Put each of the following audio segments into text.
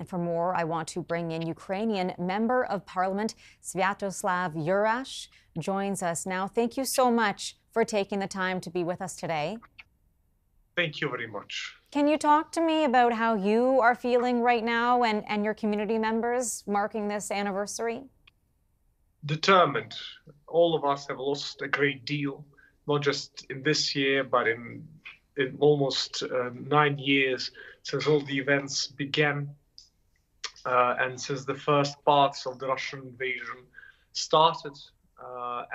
And for more, I want to bring in Ukrainian Member of Parliament Sviatoslav Yurash. Joins us now. Thank you so much for taking the time to be with us today. Thank you very much. Can you talk to me about how you are feeling right now and your community members marking this anniversary? Determined. All of us have lost a great deal, not just in this year, but in almost 9 years since all the events began and since the first parts of the Russian invasion started.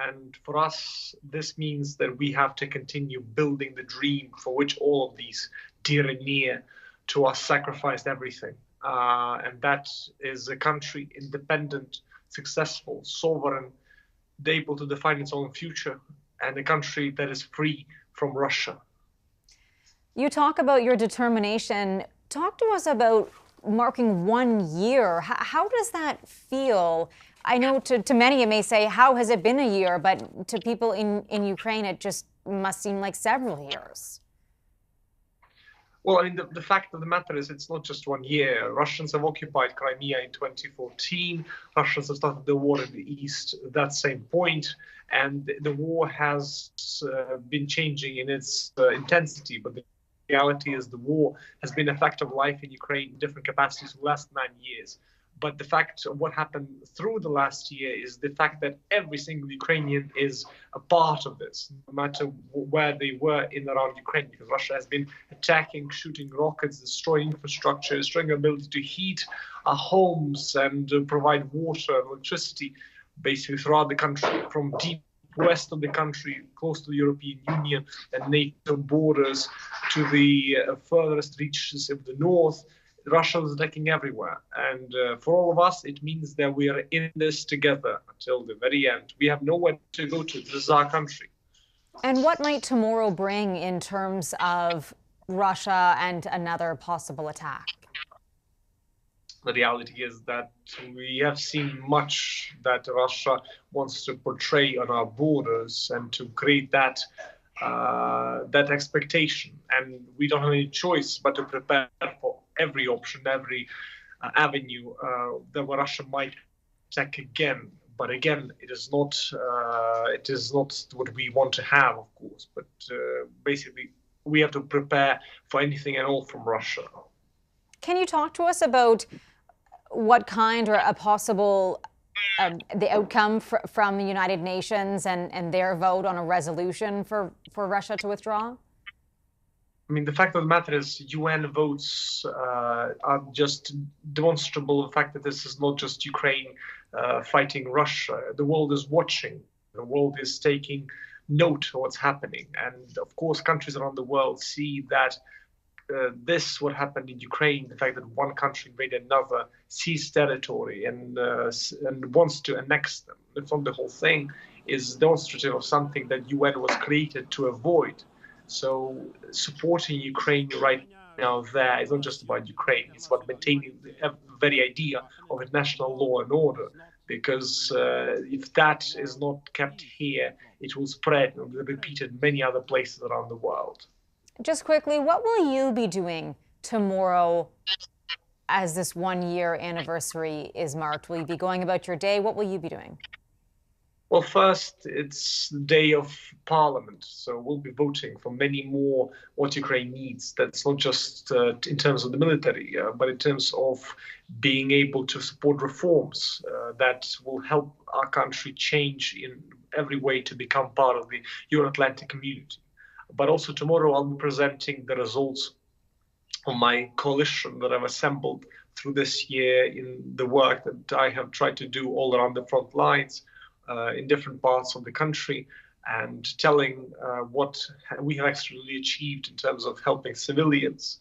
And for us, this means that we have to continue building the dream for which all of these dear and near to us sacrificed everything. And that is a country independent, successful, sovereign, able to define its own future, and a country that is free from Russia. You talk about your determination. Talk to us about marking 1 year. How does that feel? I know to many it may say, how has it been a year? But to people in Ukraine, it just must seem like several years. Well, I mean, the fact of the matter is it's not just 1 year. Russians have occupied Crimea in 2014. Russians have started the war in the east at that same point. And the war has been changing in its intensity. But the reality is the war has been a fact of life in Ukraine in different capacities for the last 9 years. But the fact of what happened through the last year is the fact that every single Ukrainian is a part of this, no matter where they were in and around Ukraine, because Russia has been attacking, shooting rockets, destroying infrastructure, destroying our ability to heat our homes and provide water and electricity, basically throughout the country, from deep west of the country, close to the European Union and NATO borders, to the furthest reaches of the north. Russia is attacking everywhere. And for all of us, it means that we are in this together until the very end. We have nowhere to go to. This is our country. And what might tomorrow bring in terms of Russia and another possible attack? The reality is that we have seen much that Russia wants to portray on our borders and to create that expectation. And we don't have any choice but to prepare for every option, every avenue that Russia might attack again. But again, it is not what we want to have, of course. But basically, we have to prepare for anything and all from Russia. Can you talk to us about what kind or a possible the outcome from the United Nations and their vote on a resolution for Russia to withdraw? I mean, the fact of the matter is UN votes are just demonstrable of the fact that this is not just Ukraine fighting Russia. The world is watching. The world is taking note of what's happening. And of course, countries around the world see that what happened in Ukraine, the fact that one country invaded another, seized territory and wants to annex them. It's not the whole thing is demonstrative of something that UN was created to avoid. So supporting Ukraine right now there is not just about Ukraine. It's about maintaining the very idea of international law and order. Because if that is not kept here, it will spread and will be repeated in many other places around the world. Just quickly, what will you be doing tomorrow as this 1 year anniversary is marked? Will you be going about your day? What will you be doing? Well, first, it's the day of Parliament, so we'll be voting for many more what Ukraine needs. That's not just in terms of the military, but in terms of being able to support reforms that will help our country change in every way to become part of the Euro-Atlantic community. But also tomorrow, I'll be presenting the results of my coalition that I've assembled through this year in the work that I have tried to do all around the front lines. In different parts of the country, and telling what we have actually achieved in terms of helping civilians,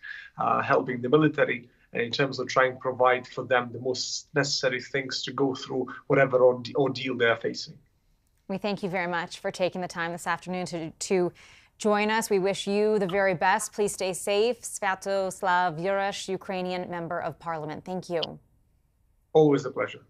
helping the military, and in terms of trying to provide for them the most necessary things to go through whatever ordeal they are facing. We thank you very much for taking the time this afternoon to join us. We wish you the very best. Please stay safe. Sviatoslav Yurash, Ukrainian Member of Parliament. Thank you. Always a pleasure.